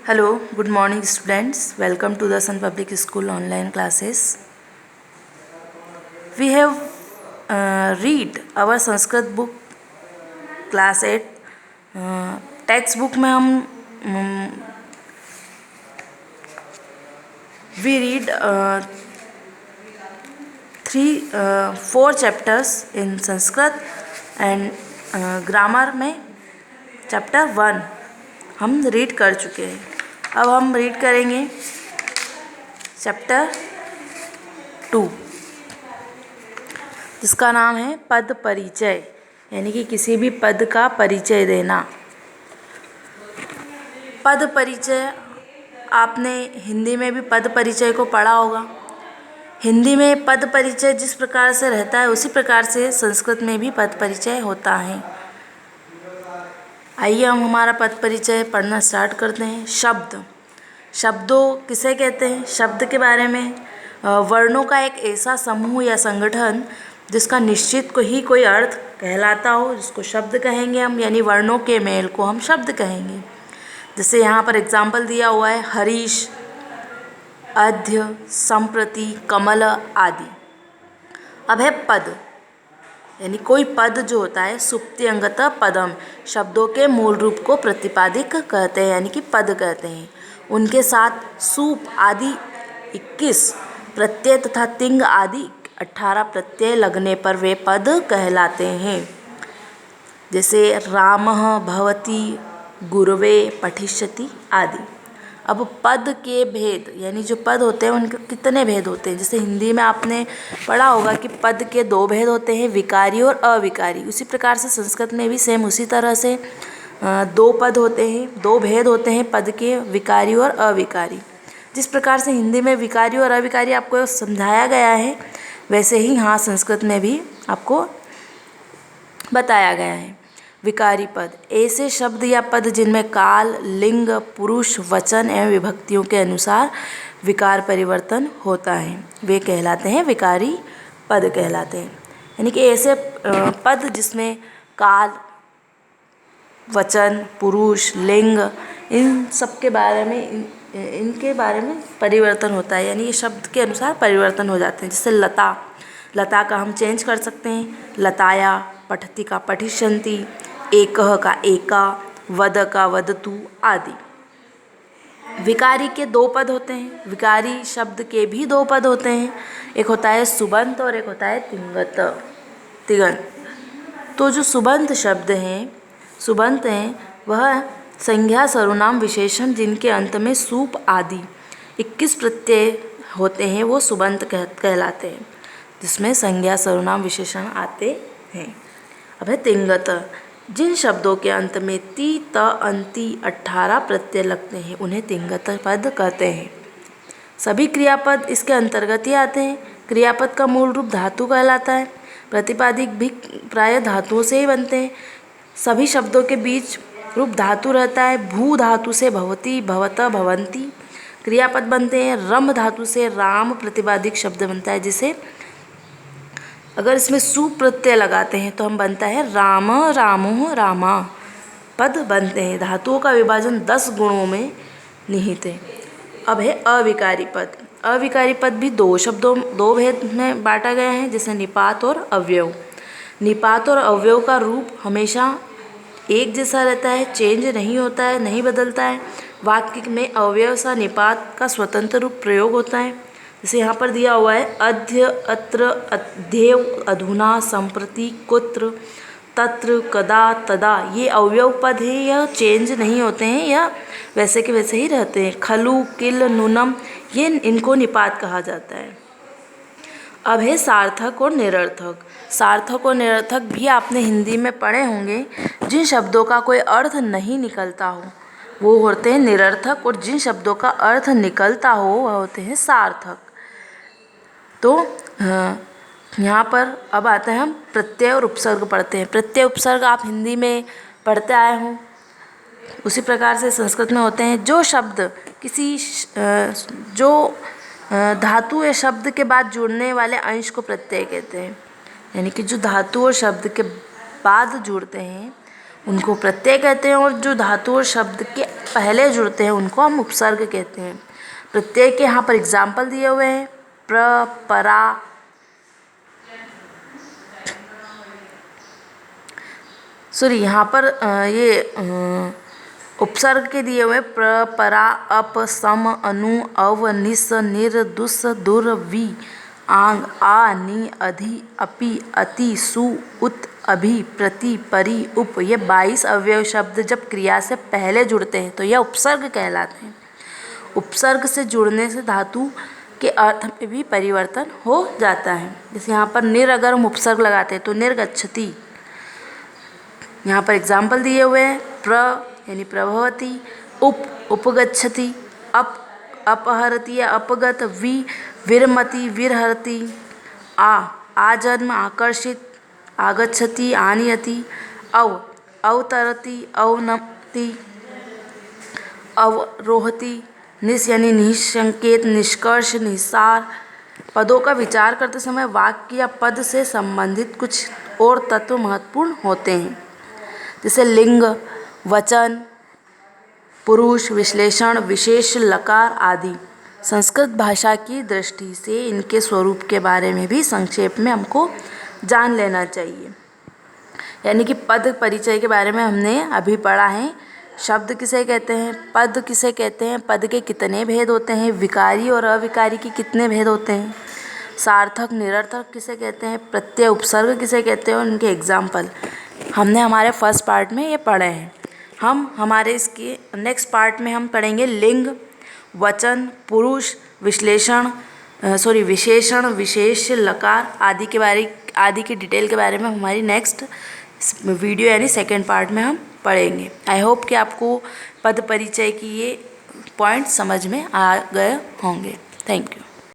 Hello, good morning students. Welcome to the Sun Public School online classes. We have read our Sanskrit book class 8 text book में हम we read 4 chapters in Sanskrit and grammar में chapter 1 हम read कर चुके हैं। अब हम read करेंगे चैप्टर 2 जिसका नाम है पद परिचय, यानी कि किसी भी पद का परिचय देना। पद परिचय आपने हिंदी में भी पद परिचय को पढ़ा होगा। हिंदी में पद परिचय जिस प्रकार से रहता है उसी प्रकार से संस्कृत में भी पद परिचय होता है। आइए हम हमारा पद परिचय पढ़ना स्टार्ट करते हैं। शब्दों किसे कहते हैं? शब्द के बारे में वर्णों का एक ऐसा समूह या संगठन जिसका निश्चित कोई अर्थ कहलाता हो, जिसको शब्द कहेंगे हम, यानी वर्णों के मेल को हम शब्द कहेंगे। जैसे यहाँ पर एग्जाम्पल दिया हुआ है हरीश, अद्य, संप्रति, कमल आदि। अब है पद, यानी कोई पद जो होता है सुप्त्यंगत पदम, शब्दों के मूल रूप को प्रतिपादिक कहते हैं, यानी कि पद कहते हैं। उनके साथ सूप आदि 21 प्रत्यय तथा तिंग आदि 18 प्रत्यय लगने पर वे पद कहलाते हैं। जैसे रामः भवति, गुरवे पठिष्यति आदि। अब पद के भेद, यानी जो पद होते हैं उनके कितने भेद होते हैं। जैसे हिंदी में आपने पढ़ा होगा कि पद के 2 भेद होते हैं, विकारी और अविकारी। उसी प्रकार से संस्कृत में भी सेम उसी तरह से 2 पद होते हैं, 2 भेद होते हैं पद के, विकारी और अविकारी। जिस प्रकार से हिंदी में विकारी और अविकारी आपको समझाया गया है, वैसे ही यहाँ संस्कृत में भी आपको बताया गया है। विकारी पद ऐसे शब्द या पद जिनमें काल, लिंग, पुरुष, वचन एवं विभक्तियों के अनुसार विकार परिवर्तन होता है, वे कहलाते हैं विकारी पद कहलाते हैं। यानी कि ऐसे पद जिसमें काल, वचन, पुरुष, लिंग, इन सब के बारे में इनके बारे में परिवर्तन होता है, यानी ये शब्द के अनुसार परिवर्तन हो जाते हैं। जैसे लता का हम चेंज कर सकते हैं, लताया, पठति का पठिष्यन्ति, एकः का एका, वद का वदतु आदि। विकारी के 2 पद होते हैं। विकारी शब्द के भी 2 पद होते हैं, एक होता है सुबंत और एक होता है तिङत। तो जो सुबंत शब्द हैं वह संज्ञा, सर्वनाम, विशेषण जिनके अंत में सूप आदि 21 प्रत्यय होते हैं वो सुबंत कहलाते हैं, जिसमें संज्ञा, सर्वनाम, विशेषण आते हैं। अब है तिङत, जिन शब्दों के अंत में ती, त, अंति 18 प्रत्यय लगते हैं उन्हें तिङत पद कहते हैं। सभी क्रियापद इसके अंतर्गत ही आते हैं। क्रियापद का मूल रूप धातु कहलाता है। प्रतिपादिक भी प्राय धातुओं से ही बनते हैं। सभी शब्दों के बीच रूप धातु रहता है। भू धातु से भवति, भवत, भवन्ति क्रियापद बनते हैं। रम धातु से राम प्रतिपादिक शब्द बनता है, जिसे अगर इसमें सु प्रत्यय लगाते हैं तो हम बनता है राम, रामो, रामा पद बनते हैं। धातुओं का विभाजन 10 गुणों में निहित है। अब है अविकारी पद। अविकारी पद भी 2 भेद में बांटा गया है, जैसे निपात और अवयव। निपात और अवयव का रूप हमेशा एक जैसा रहता है, चेंज नहीं होता है, नहीं बदलता है। वाक्य में अवयव सा निपात का स्वतंत्र रूप प्रयोग होता है। जैसे यहाँ पर दिया हुआ है अद्य, अत्र, अध्येव, अधुना, संप्रति, कुत्र, तत्र, कदा, तदा। ये अवयव पद हैं, यह चेंज नहीं होते हैं, यह वैसे के वैसे ही रहते हैं। खलु, किल, नुनम, ये इनको निपात कहा जाता है। अब है सार्थक और निरर्थक। सार्थक और निरर्थक भी आपने हिंदी में पढ़े होंगे। जिन शब्दों का कोई अर्थ नहीं निकलता हो वो होते हैं निरर्थक, और जिन शब्दों का अर्थ निकलता हो वह होते हैं सार्थक। तो यहाँ पर अब आता है हम प्रत्यय और उपसर्ग पढ़ते हैं। प्रत्यय उपसर्ग आप हिंदी में पढ़ते आए हों, उसी प्रकार से संस्कृत में होते हैं। जो शब्द किसी जो धातु या शब्द के बाद जुड़ने वाले अंश को प्रत्यय कहते हैं, यानी कि जो धातु और शब्द के बाद जुड़ते हैं उनको प्रत्यय कहते हैं, और जो धातु और शब्द के पहले जुड़ते हैं उनको हम उपसर्ग कहते हैं। प्रत्यय के यहाँ पर एग्जाम्पल दिए हुए हैं, प्र, परा, सॉरी यहाँ पर ये उपसर्ग के दिए हुए प्र, परा, अप, सम, अनु, अव, निस, निर, दुस, दुर, वि, आंग, आ, नि, अधि, अपि, अति, सु, उत, अभि, प्रति, परि, उप, ये 22 अवयव शब्द जब क्रिया से पहले जुड़ते हैं तो यह उपसर्ग कहलाते हैं। उपसर्ग से जुड़ने से धातु के अर्थ में भी परिवर्तन हो जाता है। जैसे यहाँ पर निर अगर हम उपसर्ग लगाते हैं तो निर्गच्छति, यहाँ पर एग्जाम्पल दिए हुए हैं, प्र यानी प्रभवती, उप उपगच्छति, अप अपहरति या अपगत, वि विरमति विरहरति, आ आजन्म आकर्षित, आगच्छति आनयति, अव अवतरति अवनमति, अवरोहति, निस यानी निसंकेत, निष्कर्ष, निसार। पदों का विचार करते समय वाक्य या पद से संबंधित कुछ और तत्व महत्वपूर्ण होते हैं, जैसे लिंग, वचन, पुरुष, विश्लेषण, विशेष, लकार आदि। संस्कृत भाषा की दृष्टि से इनके स्वरूप के बारे में भी संक्षेप में हमको जान लेना चाहिए। यानी कि पद परिचय के बारे में हमने अभी पढ़ा है। शब्द किसे कहते हैं, पद किसे कहते हैं, पद के कितने भेद होते हैं, विकारी और अविकारी के कितने भेद होते हैं, सार्थक निरर्थक किसे कहते हैं, प्रत्यय उपसर्ग किसे कहते हैं और उनके एग्जाम्पल हमने हमारे फर्स्ट पार्ट में ये पढ़े हैं। हम हमारे इसके नेक्स्ट पार्ट में हम पढ़ेंगे लिंग, वचन, पुरुष, विश्लेषण विशेषण, विशेष, लकार आदि की डिटेल के बारे में हमारी नेक्स्ट वीडियो यानी सेकेंड पार्ट में हम पढ़ेंगे। आई होप कि आपको पद परिचय की ये पॉइंट समझ में आ गए होंगे। Thank you.